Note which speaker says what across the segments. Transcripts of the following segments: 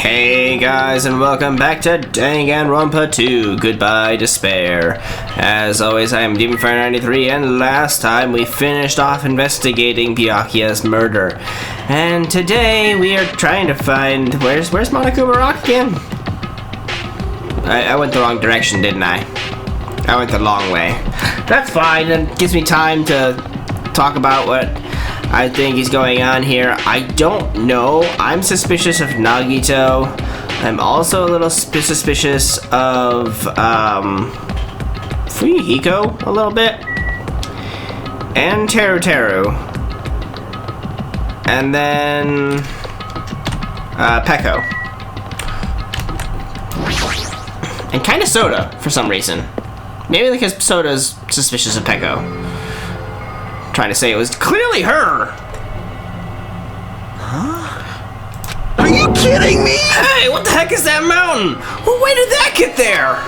Speaker 1: Hey guys, and welcome back to Danganronpa 2, Goodbye Despair. As always, I am DemonFire93, and last time we finished off investigating Byakuya's murder. And today we are trying to find... Where's Monokuma Rock again? I went the wrong direction, didn't I? I went the long way. That's fine, it gives me time to talk about what I think is going on here. I don't know. I'm suspicious of Nagito. I'm also a little suspicious of Fuyuhiko a little bit. And Teru. And then Peko. And kinda Soda for some reason. Maybe because Soda's suspicious of Peko. Trying to say it was clearly her.
Speaker 2: Huh? Are you kidding me?
Speaker 1: Hey, what the heck is that mountain? Well, when did that get there?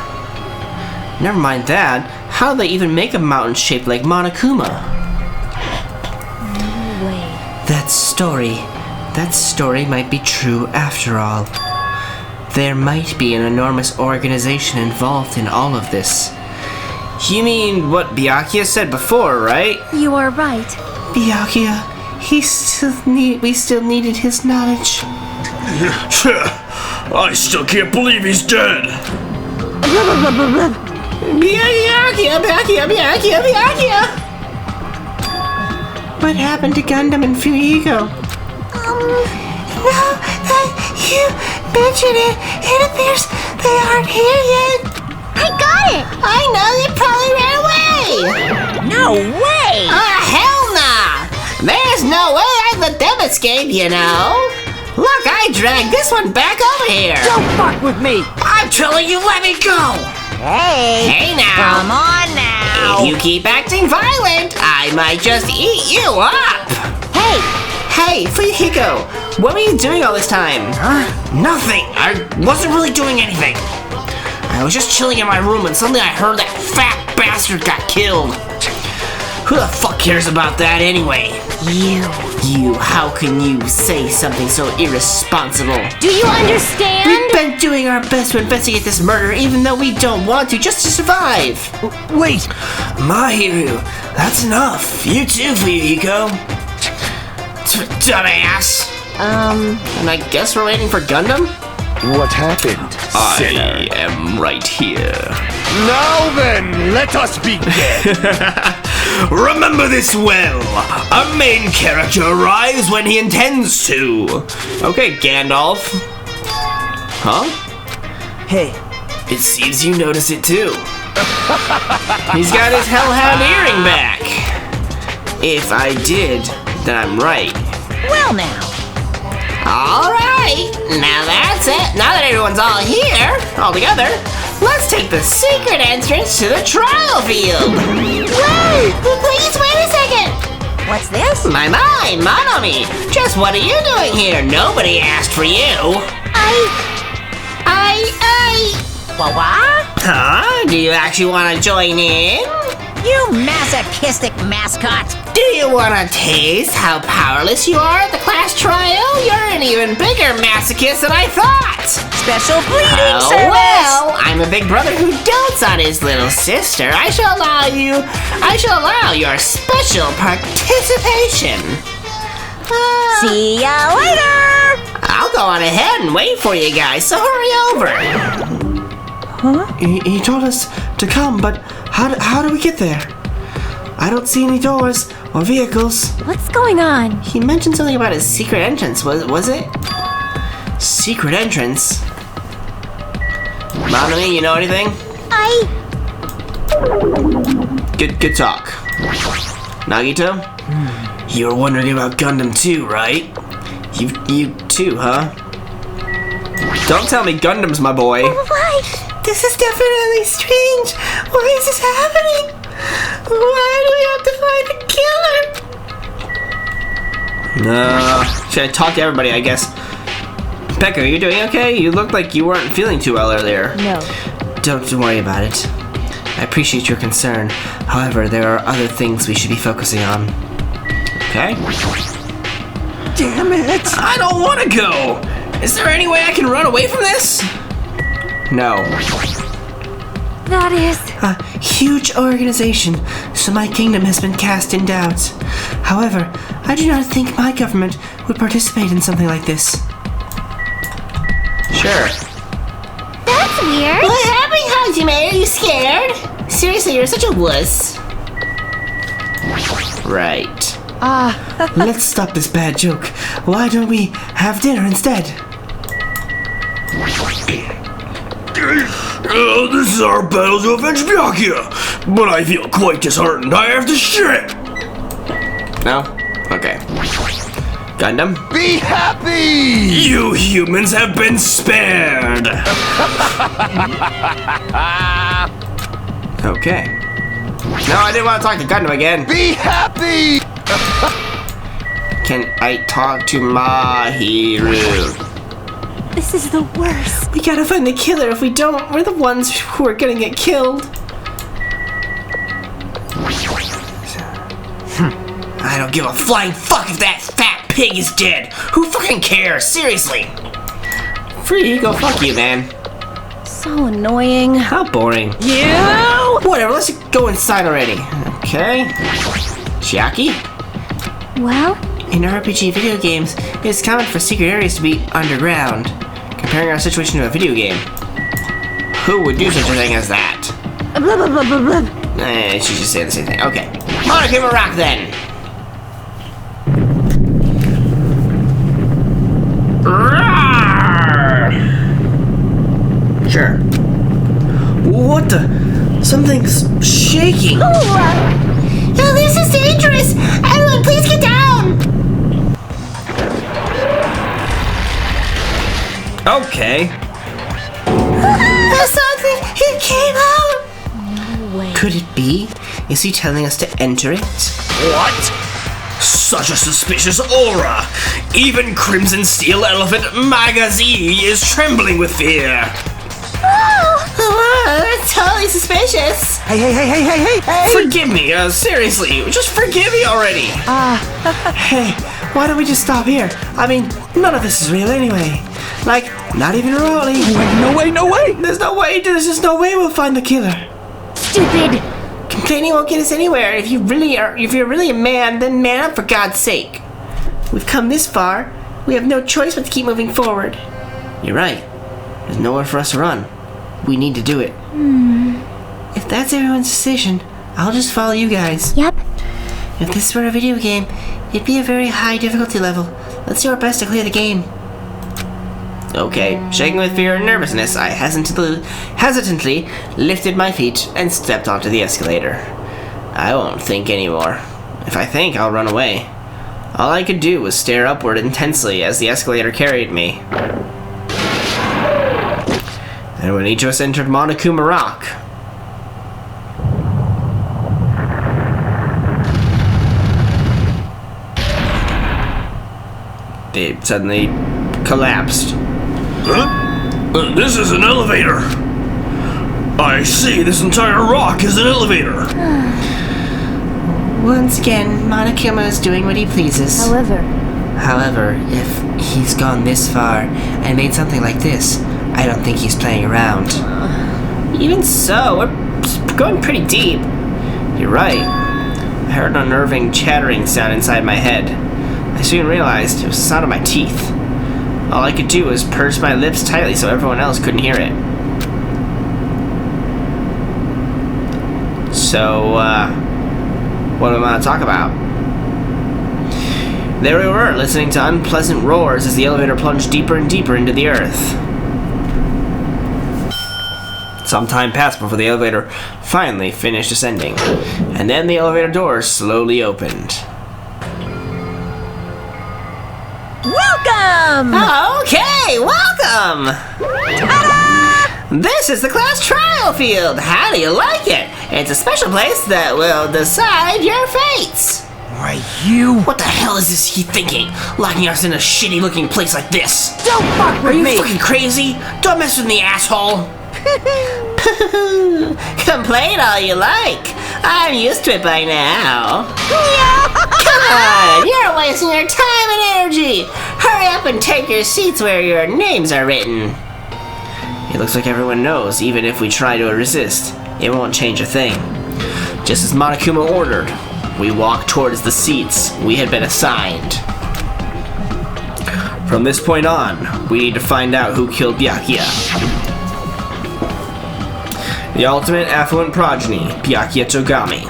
Speaker 1: Never mind that. How do they even make a mountain shaped like Monokuma?
Speaker 3: No way.
Speaker 1: That story might be true after all. There might be an enormous organization involved in all of this. You mean what Byakuya said before, right?
Speaker 3: You are right.
Speaker 1: Byakuya, we still needed his knowledge.
Speaker 2: I still can't believe he's dead.
Speaker 1: Byakuya! What happened to Gundam and Fuyuhiko? Now that you mention it, it appears they aren't here yet.
Speaker 3: I got it!
Speaker 1: I know, they probably ran away!
Speaker 3: No way!
Speaker 1: Hell nah! There's no way I'd let them escape, you know? Look, I dragged this one back over here!
Speaker 4: Don't fuck with me!
Speaker 1: I'm telling you, let me go!
Speaker 4: Hey!
Speaker 1: Hey now!
Speaker 4: Come on now!
Speaker 1: If you keep acting violent, I might just eat you up! Hey, Fuyuhiko! What were you doing all this time? Huh? Nothing! I wasn't really doing anything! I was just chilling in my room and suddenly I heard that fat bastard got killed. Who the fuck cares about that anyway? You, how can you say something so irresponsible?
Speaker 3: Do you understand?
Speaker 1: We've been doing our best to investigate this murder even though we don't want to, just to survive.
Speaker 2: Wait!
Speaker 1: Mahiru, that's enough. You too, Fuyuhiko. Dumbass. And I guess we're waiting for Gundam?
Speaker 2: What happened, sinner?
Speaker 1: I am right here.
Speaker 2: Now then, let us begin.
Speaker 1: Remember this well. Our main character arrives when he intends to. Okay, Gandalf. Huh?
Speaker 4: Hey.
Speaker 1: It seems you notice it too. He's got his Hellhound earring back. If I did, then I'm right.
Speaker 4: Well now.
Speaker 1: Alright, now that's it. Now that everyone's all here, all together, let's take the secret entrance to the trial field. Wait, please wait a second.
Speaker 4: What's this?
Speaker 1: My, Monomi, just what are you doing here? Nobody asked for you.
Speaker 4: What?
Speaker 1: Huh? Do you actually want to join in?
Speaker 4: You masochistic mascot.
Speaker 1: Do you want to taste how powerless you are at the class trial? You're an even bigger masochist than I thought!
Speaker 4: Special bleeding
Speaker 1: Oh,
Speaker 4: service.
Speaker 1: well, I'm a big brother who dotes on his little sister. I shall allow your special participation.
Speaker 4: See ya later.
Speaker 1: I'll go on ahead and wait for you guys, so hurry over.
Speaker 4: Huh?
Speaker 1: He told us to come, but how do we get there? I don't see any doors or vehicles.
Speaker 3: What's going on?
Speaker 1: He mentioned something about his secret entrance, was it? Secret entrance? Monomi, you know anything? Good talk. Nagito? You were wondering about Gundam too, right? You too, huh? Don't tell me Gundam's my boy.
Speaker 3: Why?
Speaker 1: This is definitely strange. Why is this happening? Why do we have to find a killer? Should I talk to everybody, I guess? Peko, are you doing okay? You looked like you weren't feeling too well earlier.
Speaker 3: No.
Speaker 1: Don't worry about it. I appreciate your concern. However, there are other things we should be focusing on. Okay?
Speaker 2: Damn it!
Speaker 1: I don't want to go! Is there any way I can run away from this? No.
Speaker 3: That is...
Speaker 5: A huge organization, so my kingdom has been cast in doubt. However, I do not think my government would participate in something like this.
Speaker 1: Sure.
Speaker 3: That's weird.
Speaker 4: What happened, Hajime? Are you scared? Seriously, you're such a wuss.
Speaker 1: Right.
Speaker 5: Let's stop this bad joke. Why don't we have dinner instead?
Speaker 2: This is our battle to avenge Byakuya, but I feel quite disheartened. I have to shit.
Speaker 1: No? Okay. Gundam?
Speaker 2: Be happy! You humans have been spared!
Speaker 1: Okay. No, I didn't want to talk to Gundam again.
Speaker 2: Be happy!
Speaker 1: Can I talk to Mahiru?
Speaker 3: This is the worst.
Speaker 5: We gotta find the killer. If we don't, we're the ones who are gonna get killed.
Speaker 1: I don't give a flying fuck if that fat pig is dead. Who fucking cares? Seriously. Free, go fuck you, man.
Speaker 3: So annoying.
Speaker 1: How boring.
Speaker 4: You!
Speaker 1: Whatever, let's go inside already. Okay. Chiaki?
Speaker 3: Well,
Speaker 5: In RPG video games, it's common for secret areas to be underground.
Speaker 1: Comparing our situation to a video game. Who would do such a thing as that?
Speaker 3: blah, blah, blah, blah, blah.
Speaker 1: She just said the same thing. Okay. Monokuma Rock then. Sure.
Speaker 5: What the? Something's shaking.
Speaker 4: Oh, this is dangerous! Everyone, please get down!
Speaker 1: Okay.
Speaker 4: Something, it came out!
Speaker 5: Could it be? Is he telling us to enter it?
Speaker 2: What? Such a suspicious aura! Even Crimson Steel Elephant Magazine is trembling with fear!
Speaker 4: Oh, that's totally suspicious!
Speaker 2: Hey!
Speaker 1: Forgive me, seriously. Just forgive me already.
Speaker 5: Hey, why don't we just stop here? I mean, none of this is real anyway. Like, not even remotely.
Speaker 2: No way!
Speaker 5: There's just no way we'll find the killer.
Speaker 3: Stupid.
Speaker 5: Complaining won't get us anywhere. If you're really a man, then man up for God's sake. We've come this far. We have no choice but to keep moving forward.
Speaker 1: You're right. There's nowhere for us to run. We need to do it.
Speaker 5: If that's everyone's decision, I'll just follow you guys.
Speaker 3: Yep.
Speaker 5: If this were a video game, it'd be a very high difficulty level. Let's do our best to clear the game.
Speaker 1: Okay. Shaking with fear and nervousness, I hesitantly lifted my feet and stepped onto the escalator. I won't think anymore. If I think, I'll run away. All I could do was stare upward intensely as the escalator carried me. And when each of us entered Monokuma Rock, they suddenly collapsed.
Speaker 2: Huh? This is an elevator! I see, this entire rock is an elevator!
Speaker 5: Once again, Monokuma is doing what he pleases. However, if he's gone this far and made something like this, I don't think he's playing around.
Speaker 1: Even so, we're going pretty deep. You're right. I heard an unnerving chattering sound inside my head. I soon realized it was the sound of my teeth. All I could do was purse my lips tightly so everyone else couldn't hear it. So, what am I going to talk about? There we were, listening to unpleasant roars as the elevator plunged deeper and deeper into the earth. Some time passed before the elevator finally finished ascending, and then the elevator doors slowly opened.
Speaker 4: Welcome!
Speaker 1: Okay, welcome! Ta-da! This is the class trial field. How do you like it? It's a special place that will decide your fates.
Speaker 2: Why, you...
Speaker 1: What the hell is this he thinking? Locking us in a shitty looking place like this?
Speaker 4: Don't fuck
Speaker 1: Are
Speaker 4: with
Speaker 1: you
Speaker 4: me!
Speaker 1: fucking crazy? Don't mess with me, asshole! Complain all you like.
Speaker 5: I'm used to it by now. Come on, you're wasting your time and energy. Hurry up and take your seats where your names are written.
Speaker 1: It looks like everyone knows, even if we try to resist, it won't change a thing. Just as Monokuma ordered, we walk towards the seats we had been assigned. From this point on, we need to find out who killed Byakuya. The ultimate affluent progeny, Byakuya Togami.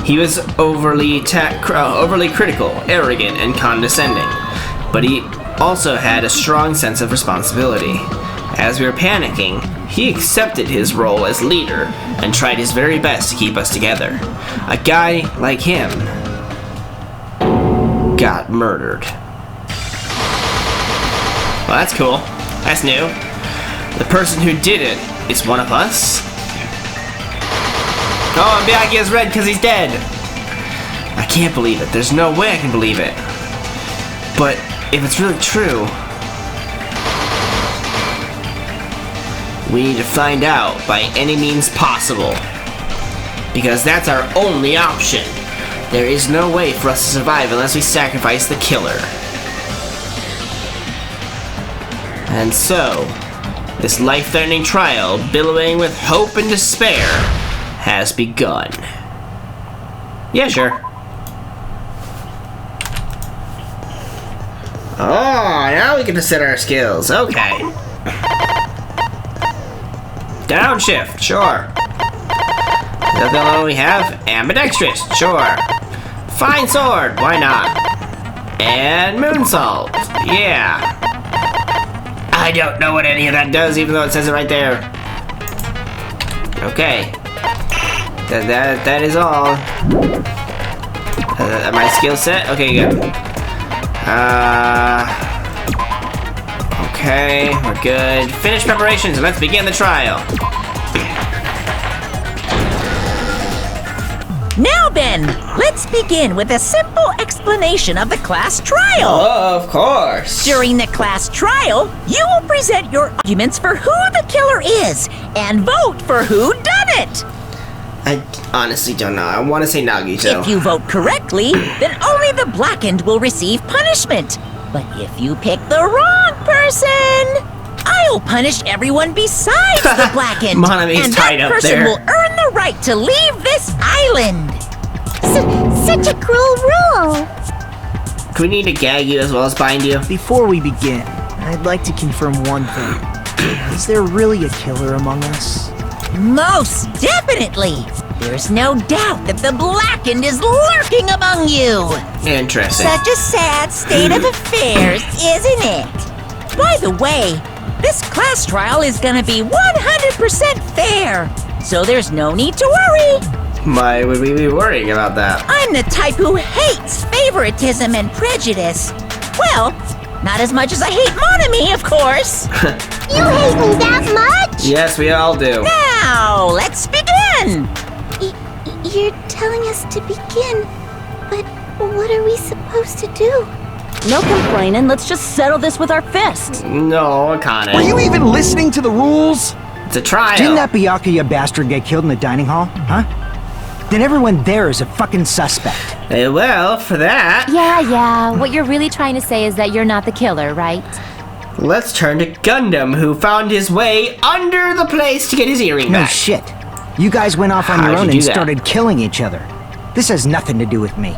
Speaker 1: He was overly critical, arrogant, and condescending, but he also had a strong sense of responsibility. As we were panicking, he accepted his role as leader and tried his very best to keep us together. A guy like him got murdered. Well, that's cool. That's new. The person who did it is one of us? Oh, and Byakuya's red because he's dead. I can't believe it. There's no way I can believe it. But if it's really true, we need to find out by any means possible. Because that's our only option. There is no way for us to survive unless we sacrifice the killer. And so, this life-threatening trial, billowing with hope and despair, has begun. Yeah, sure. Oh, now we get to set our skills. Okay. Downshift, sure. Is that the only one we have? Ambidextrous, sure. Fine sword, why not? And moonsault, yeah. I don't know what any of that does, even though it says it right there. Okay. That is all. My skill set? Okay, good. Okay, we're good. Finish preparations and let's begin the trial.
Speaker 6: Now then, let's begin with a simple explanation of the class trial.
Speaker 1: Oh, of course.
Speaker 6: During the class trial, you will present your arguments for who the killer is and vote for who done it.
Speaker 1: I honestly don't know. I want to say Nagito.
Speaker 6: If you vote correctly, then only the blackened will receive punishment. But if you pick the wrong person, I'll punish everyone besides the blackened.
Speaker 1: Monami's
Speaker 6: and
Speaker 1: tied
Speaker 6: that
Speaker 1: up
Speaker 6: person
Speaker 1: there.
Speaker 6: will earn the right to leave this island.
Speaker 3: Such a cruel rule.
Speaker 1: Do we need to gag you as well as bind you?
Speaker 7: Before we begin, I'd like to confirm one thing. Is there really a killer among us?
Speaker 6: Most definitely. There's no doubt that the blackened is lurking among you.
Speaker 1: Interesting.
Speaker 6: Such a sad state of affairs, isn't it? By the way, this class trial is gonna be 100% fair, so there's no need to worry.
Speaker 1: Why would we be worrying about that?
Speaker 6: I'm the type who hates favoritism and prejudice. Well, not as much as I hate Monami, of course.
Speaker 3: You hate me that much?
Speaker 1: Yes, we all do.
Speaker 6: Now, let's begin.
Speaker 3: You're telling us to begin, but what are we supposed to do?
Speaker 8: No complaining, let's just settle this with our fists.
Speaker 1: No, Akane.
Speaker 7: Were you even listening to the rules?
Speaker 1: It's a trial.
Speaker 7: Didn't that Byakuya bastard get killed in the dining hall? Huh? Then everyone there is a fucking suspect.
Speaker 1: Well, for that,
Speaker 8: Yeah, what you're really trying to say is that you're not the killer, right?
Speaker 1: let's turn to Gundam, who found his way under the place to get his earring
Speaker 7: No
Speaker 1: back.
Speaker 7: shit. You guys went off on your
Speaker 1: How'd you
Speaker 7: own
Speaker 1: do
Speaker 7: and
Speaker 1: that?
Speaker 7: started killing each other. This has nothing to do with me.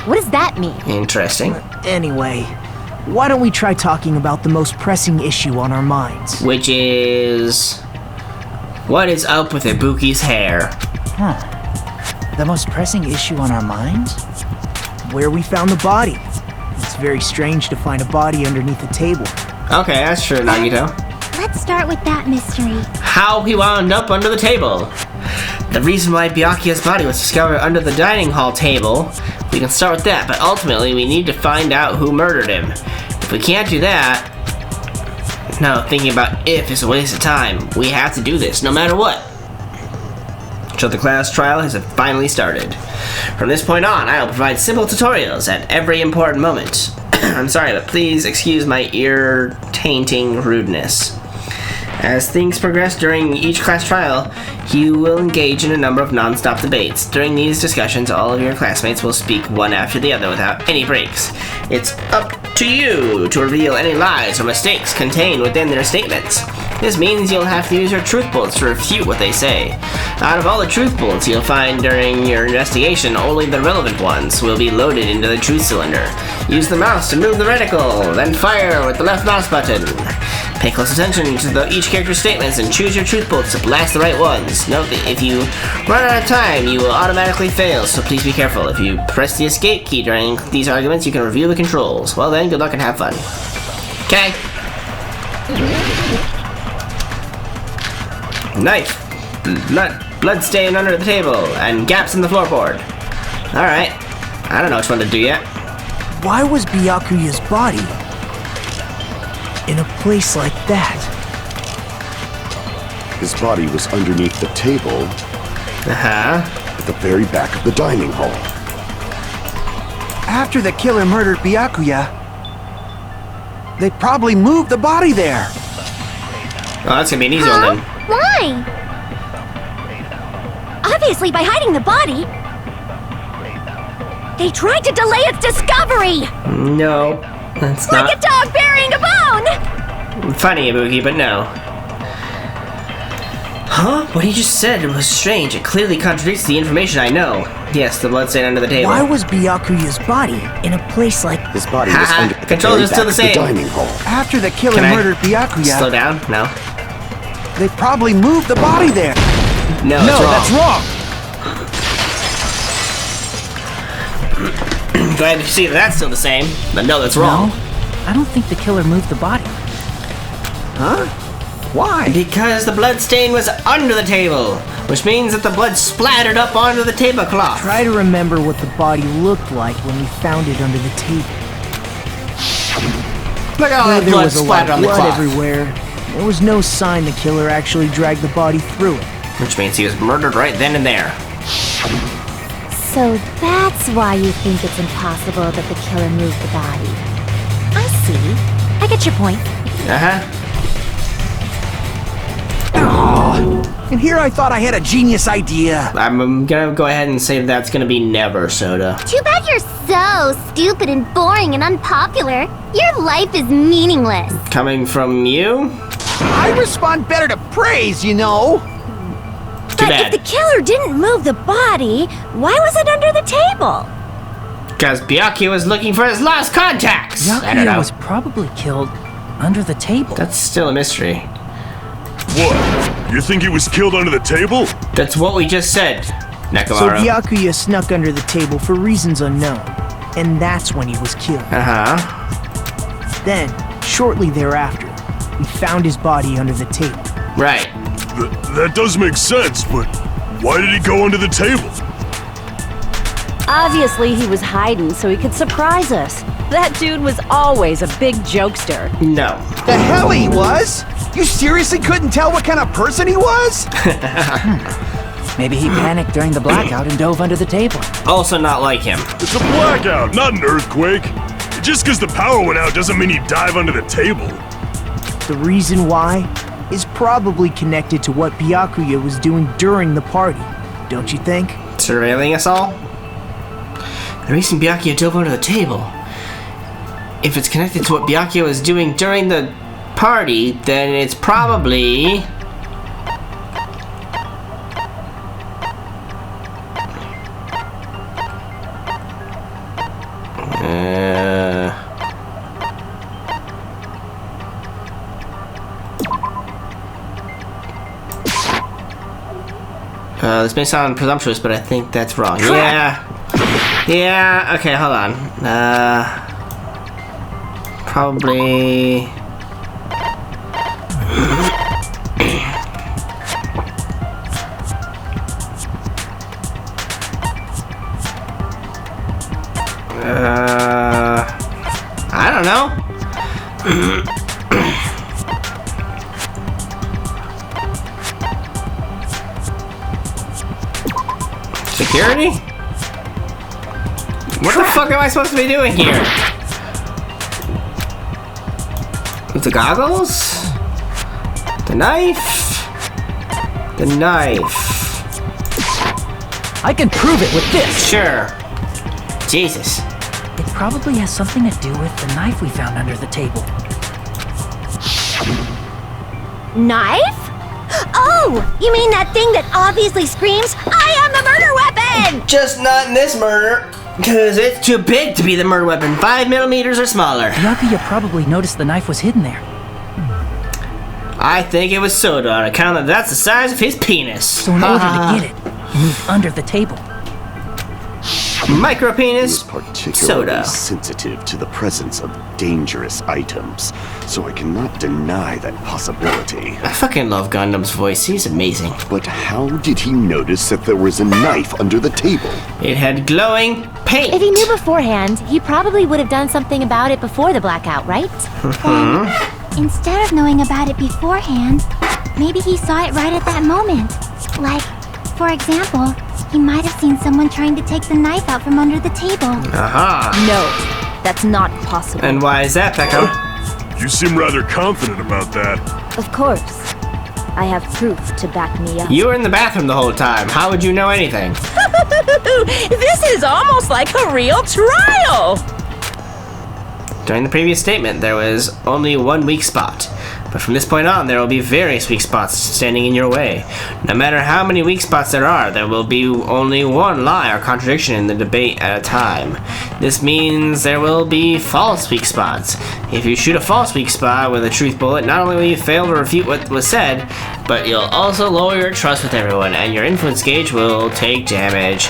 Speaker 8: What does that mean?
Speaker 1: Interesting.
Speaker 7: Anyway, why don't we try talking about the most pressing issue on our minds?
Speaker 1: Which is... what is up with Ibuki's hair?
Speaker 7: The most pressing issue on our minds? Where we found the body. It's very strange to find a body underneath a table.
Speaker 1: Okay, that's true, Nagito.
Speaker 3: Let's start with that mystery.
Speaker 1: How he wound up under the table. The reason why Byakuya's body was discovered under the dining hall table, we can start with that, but ultimately we need to find out who murdered him. If we can't do that... no, thinking about if is a waste of time. We have to do this, no matter what. So the class trial has finally started. From this point on, I will provide simple tutorials at every important moment. I'm sorry, but please excuse my ear-tainting rudeness. As things progress during each class trial, you will engage in a number of non-stop debates. During these discussions, all of your classmates will speak one after the other without any breaks. It's up to you to reveal any lies or mistakes contained within their statements. This means you'll have to use your truth bullets to refute what they say. Out of all the truth bullets you'll find during your investigation, only the relevant ones will be loaded into the truth cylinder. Use the mouse to move the reticle, then fire with the left mouse button. Pay close attention to each character's statements and choose your truth bullets to blast the right ones. Note that if you run out of time, you will automatically fail, so please be careful. If you press the escape key during these arguments, you can review the controls. Well then, good luck and have fun. Okay. Knife. Blood stain under the table, and gaps in the floorboard. Alright. I don't know which one to do yet.
Speaker 7: Why was Byakuya's body in a place like that?
Speaker 9: His body was underneath the table at the very back of the dining hall.
Speaker 7: After the killer murdered Byakuya, they probably moved the body there.
Speaker 1: Oh, that's gonna be an easy one then.
Speaker 3: Why? Obviously, by hiding the body, they tried to delay its discovery!
Speaker 1: No, that's
Speaker 3: Like
Speaker 1: not
Speaker 3: a dog burying a bone!
Speaker 1: funny, Ibuki, but no. Huh? What he just said was strange. It clearly contradicts the information I know. Yes, the bloodstain under the table.
Speaker 7: Why was Byakuya's body in a place like...
Speaker 9: His body was under the
Speaker 1: Controls
Speaker 9: very
Speaker 1: are still
Speaker 9: back
Speaker 1: the
Speaker 9: of the
Speaker 1: same.
Speaker 9: dining hall.
Speaker 7: After the killer
Speaker 1: Can I
Speaker 7: murdered Byakuya,
Speaker 1: Slow down? No.
Speaker 7: they probably moved the body there.
Speaker 1: No,
Speaker 7: No,
Speaker 1: that's wrong.
Speaker 7: That's wrong.
Speaker 1: Glad to see that that's still the same. But no, that's wrong.
Speaker 7: No, I don't think the killer moved the body. Huh? Why?
Speaker 1: Because the blood stain was under the table, which means that the blood splattered up onto the tablecloth.
Speaker 7: Try to remember what the body looked like when we found it under the table.
Speaker 1: Look at all that
Speaker 7: There
Speaker 1: blood
Speaker 7: was a lot
Speaker 1: splattered
Speaker 7: of
Speaker 1: on the
Speaker 7: blood
Speaker 1: cloth.
Speaker 7: everywhere. There was no sign the killer actually dragged the body through it.
Speaker 1: Which means he was murdered right then and there.
Speaker 8: So that's why you think it's impossible that the killer moved the body. I see. I get your point.
Speaker 7: And here I thought I had a genius idea.
Speaker 1: I'm gonna go ahead and say that's gonna be never, Soda.
Speaker 3: Too bad you're so stupid and boring and unpopular. Your life is meaningless.
Speaker 1: Coming from you?
Speaker 7: I respond better to praise, you know.
Speaker 1: Too
Speaker 3: But
Speaker 1: bad.
Speaker 3: if the killer didn't move the body, why was it under the table?
Speaker 1: Because Byakuya was looking for his lost contacts. I don't
Speaker 7: Byakuya
Speaker 1: know.
Speaker 7: was probably killed under the table.
Speaker 1: That's still a mystery.
Speaker 9: What? You think he was killed under the table?
Speaker 1: That's what we just said,
Speaker 7: So
Speaker 1: Nekomaru.
Speaker 7: Byakuya snuck under the table for reasons unknown, and that's when he was killed. Then, shortly thereafter, we found his body under the table.
Speaker 1: Right.
Speaker 9: That does make sense, but why did he go under the table?
Speaker 10: Obviously, he was hiding so he could surprise us. That dude was always a big jokester.
Speaker 1: No.
Speaker 7: The hell he was? You seriously couldn't tell what kind of person he was? Maybe he panicked during the blackout and dove under the table.
Speaker 1: Also not like him.
Speaker 9: It's a blackout, not an earthquake. Just because the power went out doesn't mean he'd dive under the table.
Speaker 7: The reason why is probably connected to what Byakuya was doing during the party, don't you think?
Speaker 1: Surveilling us all? The reason Byakuya dove under the table. If it's connected to what Byakuya was doing during the party, then it's probably... this may sound presumptuous, but I think that's wrong. Yeah, okay, hold on. Probably... I don't know. Security? What the fuck am I supposed to be doing here? With the goggles? The knife. The knife.
Speaker 11: I can prove it with this.
Speaker 1: Sure. Jesus.
Speaker 11: It probably has something to do with the knife we found under the table.
Speaker 3: Knife? Oh, you mean that thing that obviously screams, "I am the murder weapon"?
Speaker 1: Just not in this murder. Because it's too big to be the murder weapon. 5 millimeters or smaller.
Speaker 11: Byakuya probably noticed the knife was hidden there.
Speaker 1: I think it was Soda on account of that's the size of his penis.
Speaker 11: So in order to get it, you move under the table.
Speaker 1: Micro penis.
Speaker 12: Particularly
Speaker 1: Soda.
Speaker 12: sensitive to the presence of dangerous items, so I cannot deny that possibility.
Speaker 1: I fucking love Gundam's voice. He's amazing.
Speaker 12: But how did he notice that there was a knife under the table?
Speaker 1: It had glowing paint.
Speaker 8: If he knew beforehand, he probably would have done something about it before the blackout, right?
Speaker 3: Instead of knowing about it beforehand, maybe he saw it right at that moment. Like, for example, he might have seen someone trying to take the knife out from under the table.
Speaker 1: Aha.
Speaker 10: No, that's not possible.
Speaker 1: And why is that, Pecco?
Speaker 9: You seem rather confident about that.
Speaker 10: Of course. I have proof to back me up.
Speaker 1: You were in the bathroom the whole time. How would you know anything?
Speaker 6: This is almost like a real trial!
Speaker 1: During the previous statement, there was only one weak spot. But from this point on, there will be various weak spots standing in your way. No matter how many weak spots there will be only one lie or contradiction in the debate at a time. This means there will be false weak spots. If you shoot a false weak spot with a truth bullet, not only will you fail to refute what was said, but you'll also lower your trust with everyone, and your influence gauge will take damage.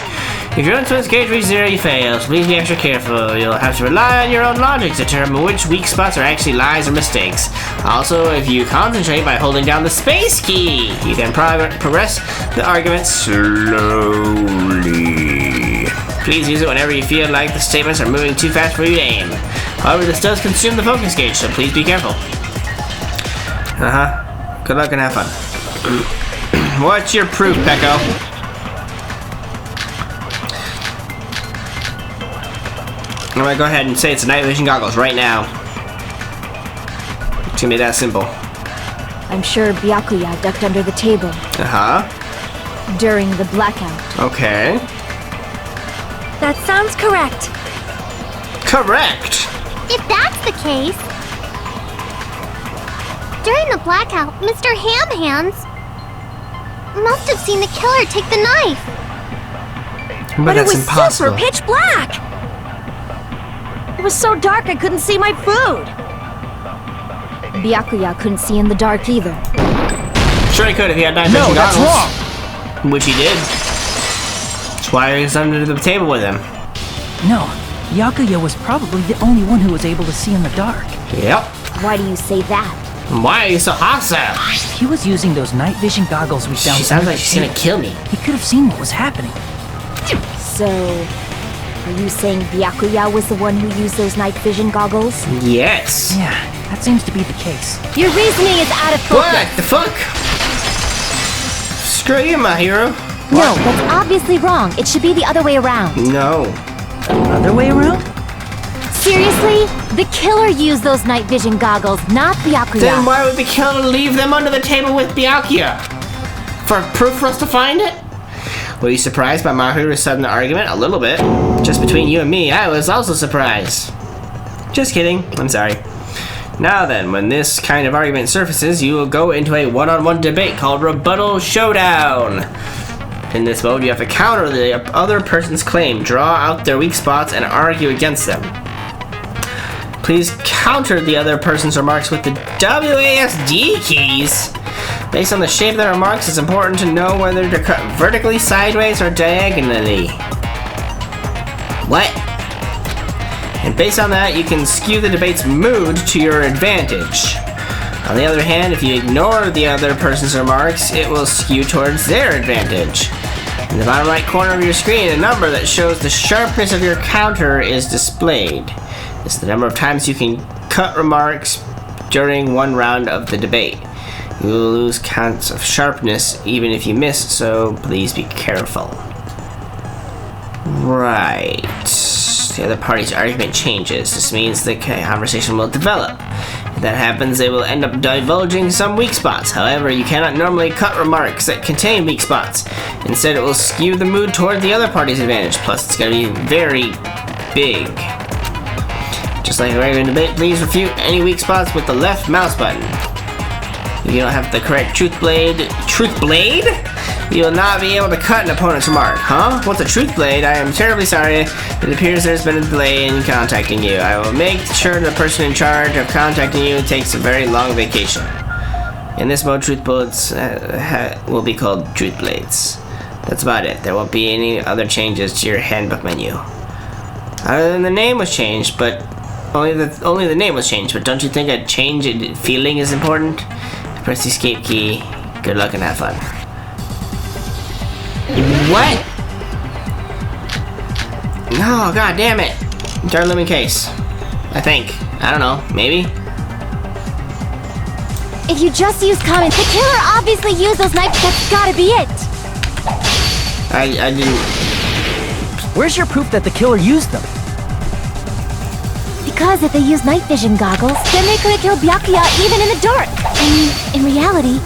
Speaker 1: If your influence gauge reaches 0, you fail, so please be extra careful. You'll have to rely on your own logic to determine which weak spots are actually lies or mistakes. Also, if you concentrate by holding down the space key, you can progress the argument slowly. Please use it whenever you feel like the statements are moving too fast for you to aim. However, this does consume the focus gauge, so please be careful. Good luck and have fun. What's your proof, Pecco? I'm gonna go ahead and say it's a night vision goggles right now. It's gonna be that simple.
Speaker 10: I'm sure Byakuya ducked under the table during the blackout.
Speaker 1: Okay.
Speaker 3: That sounds correct.
Speaker 1: Correct!
Speaker 3: If that's the case, during the blackout, Mr. Ham Hands must have seen the killer take the knife.
Speaker 6: But it
Speaker 1: that's
Speaker 6: was
Speaker 1: impossible.
Speaker 6: super pitch black! It was so dark I couldn't see my food.
Speaker 10: Byakuya couldn't see in the dark either.
Speaker 1: Sure he could if he had night
Speaker 11: No,
Speaker 1: vision
Speaker 11: that's
Speaker 1: goggles.
Speaker 11: wrong.
Speaker 1: Which he did. That's why he's under the table with him.
Speaker 11: No, Byakuya was probably the only one who was able to see in the dark.
Speaker 1: Yep.
Speaker 10: Why do you say that?
Speaker 1: Why are you so hostile?
Speaker 11: If he was using those night vision goggles we found
Speaker 1: She sounds
Speaker 11: under
Speaker 1: like
Speaker 11: the
Speaker 1: she's gonna
Speaker 11: table,
Speaker 1: kill me.
Speaker 11: he could have seen what was happening.
Speaker 10: So, are you saying Byakuya was the one who used those night vision goggles?
Speaker 1: Yes.
Speaker 11: Yeah, that seems to be the case.
Speaker 10: Your reasoning is out of focus.
Speaker 1: What the fuck? Screw you, my hero.
Speaker 8: No, that's obviously wrong. It should be the other way around.
Speaker 1: No.
Speaker 11: Other way around?
Speaker 8: Seriously? The killer used those night vision goggles, not Byakuya.
Speaker 1: Then why would the killer leave them under the table with Byakuya? For proof for us to find it? Were you surprised by Mahiru's sudden argument? A little bit. Just between you and me, I was also surprised. Just kidding. I'm sorry. Now then, when this kind of argument surfaces, you will go into a one-on-one debate called Rebuttal Showdown. In this mode, you have to counter the other person's claim, draw out their weak spots, and argue against them. Please counter the other person's remarks with the WASD keys. Based on the shape of the remarks, it's important to know whether to cut vertically, sideways, or diagonally. What? And based on that, you can skew the debate's mood to your advantage. On the other hand, if you ignore the other person's remarks, it will skew towards their advantage. In the bottom right corner of your screen, a number that shows the sharpness of your counter is displayed. It's the number of times you can cut remarks during one round of the debate. You will lose counts of sharpness even if you miss, so please be careful. Right. The other party's argument changes. This means the conversation will develop. If that happens, they will end up divulging some weak spots. However, you cannot normally cut remarks that contain weak spots. Instead, it will skew the mood toward the other party's advantage. Plus, it's going to be very big. Just like a regular debate, please refute any weak spots with the left mouse button. If you don't have the correct truth blade, you will not be able to cut an opponent's remark. Huh? What's a truth blade? I am terribly sorry. It appears there's been a delay in contacting you. I will make sure the person in charge of contacting you takes a very long vacation. In this mode, truth bullets will be called truth blades. That's about it. There won't be any other changes to your handbook menu. Other than the name was changed, but only the name was changed. But don't you think a change in feeling is important? Press the escape key. Good luck and have fun. What? No, god damn it. Dark case. I think. I don't know. Maybe.
Speaker 3: If you just use comments, the killer obviously used those knives. That's gotta be it.
Speaker 1: I didn't.
Speaker 11: Where's your proof that the killer used them?
Speaker 3: Because if they used night vision goggles, then they could have killed Byakuya even in the dark. And in reality,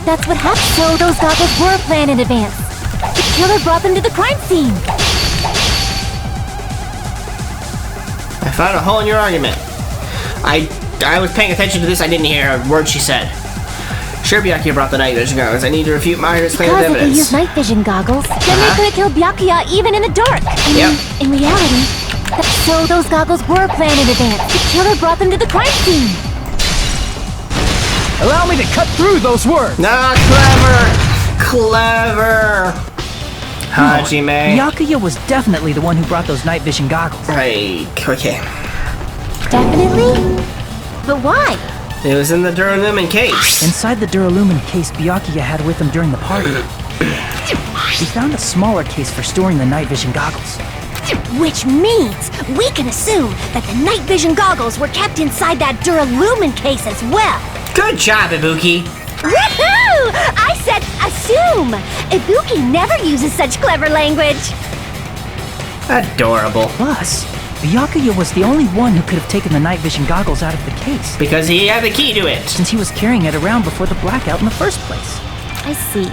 Speaker 3: that's what happened. So those goggles were planned in advance. The killer brought them to the crime scene.
Speaker 1: I found a hole in your argument. I was paying attention to this. I didn't hear a word she said. Sure, Byakuya brought the night vision goggles. I need to refute Mahiru's claim of
Speaker 3: Because if
Speaker 1: evidence.
Speaker 3: they used night vision goggles, then they could have killed Byakuya even in the dark. And in reality, so those goggles were planned in advance. The killer brought them to the crime scene.
Speaker 11: Allow me to cut through those words.
Speaker 1: Ah, clever. Hajime.
Speaker 11: Byakuya was definitely the one who brought those night vision goggles.
Speaker 1: Right. Okay.
Speaker 3: Definitely? But why?
Speaker 1: It was in the Duralumin case.
Speaker 11: Inside the Duralumin case Byakuya had with him during the party, we found a smaller case for storing the night vision goggles.
Speaker 3: Which means we can assume that the night vision goggles were kept inside that Duralumin case as well.
Speaker 1: Good job, Ibuki.
Speaker 3: Woohoo! I said assume! Ibuki never uses such clever language.
Speaker 1: Adorable.
Speaker 11: Plus, Byakuya was the only one who could have taken the night vision goggles out of the case.
Speaker 1: Because he had the key to it.
Speaker 11: Since he was carrying it around before the blackout in the first place.
Speaker 3: I see.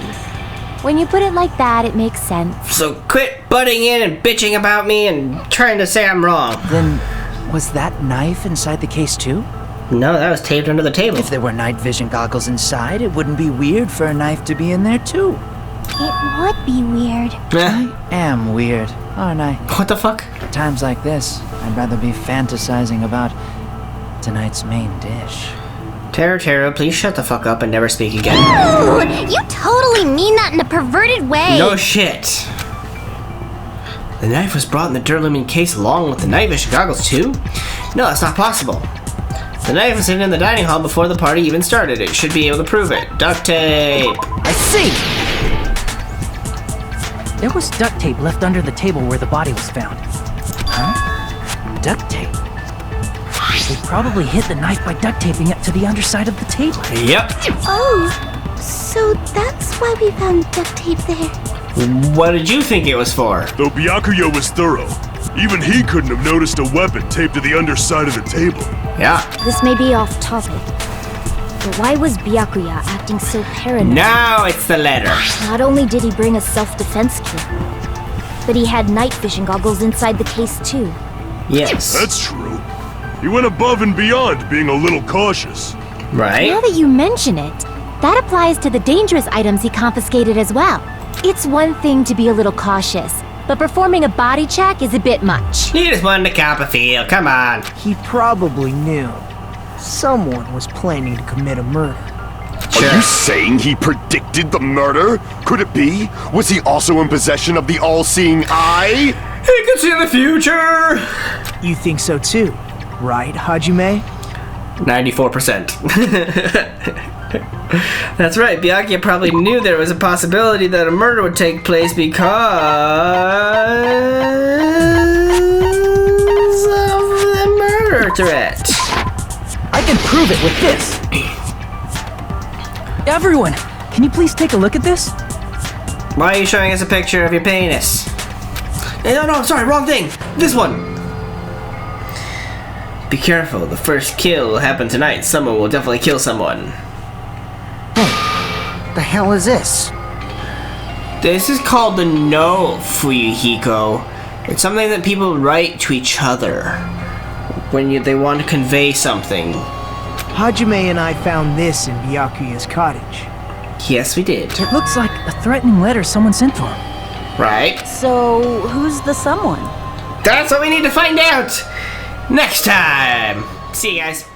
Speaker 3: When you put it like that, it makes sense.
Speaker 1: So quit butting in and bitching about me and trying to say I'm wrong.
Speaker 11: Then, was that knife inside the case too?
Speaker 1: No, that was taped under the table.
Speaker 11: If there were night vision goggles inside, it wouldn't be weird for a knife to be in there too.
Speaker 3: It would be weird.
Speaker 11: I am weird, aren't I?
Speaker 1: What the fuck?
Speaker 11: At times like this, I'd rather be fantasizing about tonight's main dish.
Speaker 1: Taro, please shut the fuck up and never speak again.
Speaker 3: Ooh, you totally mean that in a perverted way.
Speaker 1: No shit. The knife was brought in the Duralumin case along with the night vision goggles too? No, that's not possible. The knife was hidden in the dining hall before the party even started. It should be able to prove it. Duct tape.
Speaker 11: I see! There was duct tape left under the table where the body was found. Huh? Duct tape? They probably hid the knife by duct taping it to the underside of the table.
Speaker 1: Yep.
Speaker 3: Oh, so that's why we found duct tape there.
Speaker 1: What did you think it was for?
Speaker 9: Though Byakuya was thorough, even he couldn't have noticed a weapon taped to the underside of the table.
Speaker 1: Yeah.
Speaker 3: This may be off topic, but why was Byakuya acting so paranoid?
Speaker 1: Now it's the letter.
Speaker 3: Not only did he bring a self-defense kit, but he had night vision goggles inside the case too.
Speaker 1: Yes.
Speaker 9: That's true. He went above and beyond, being a little cautious.
Speaker 1: Right?
Speaker 3: Now that you mention it, that applies to the dangerous items he confiscated as well. It's one thing to be a little cautious, but performing a body check is a bit much.
Speaker 1: You just wanted to cop a feel, come on.
Speaker 7: He probably knew someone was planning to commit a murder.
Speaker 1: Sure.
Speaker 12: Are you saying he predicted the murder? Could it be? Was he also in possession of the all-seeing eye?
Speaker 1: He could see the future!
Speaker 7: You think so too, right, Hajime?
Speaker 1: 94%. That's right, Byakuya probably knew there was a possibility that a murder would take place because of the murder threat.
Speaker 11: I can prove it with this. Everyone, can you please take a look at this?
Speaker 1: Why are you showing us a picture of your penis? No, sorry, wrong thing. This one. Be careful, the first kill will happen tonight. Someone will definitely kill someone.
Speaker 5: Hey, the hell is this?
Speaker 1: This is called the note, Fuyuhiko. It's something that people write to each other when they want to convey something.
Speaker 7: Hajime and I found this in Byakuya's cottage.
Speaker 1: Yes, we did.
Speaker 11: It looks like a threatening letter someone sent to him.
Speaker 1: Right?
Speaker 10: So, who's the someone?
Speaker 1: That's what we need to find out next time. See you guys.